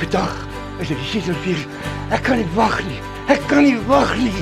Vandag is dit die Seetelfees. Ek kan nie wag nie. Ek kan nie wag nie.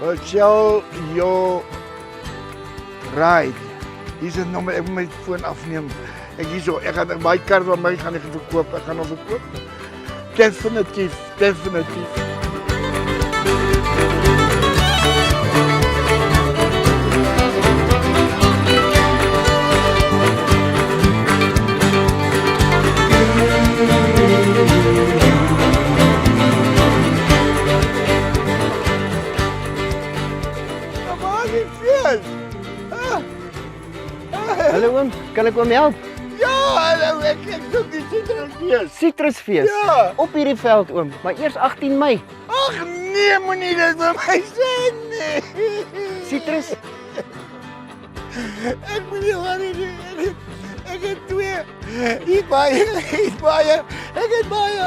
What shall your ride? Hier is het nommer, ek moet my foon afneem. Ek gaan my kar van my gaan ek verkoop. Ek gaan hom verkoop. Definitief. Hallo oom, kan ek oom help? Ja, hallo, ek soek die Citrusfees. Citrusfees. Ja. Op hierdie veld oom, maar eers 18 Mei. Ag nee, moenie dit vir my sê nie. Citrus? Ek moet nie gaan nie. Ek het twee. Hier baie. Ek het baie.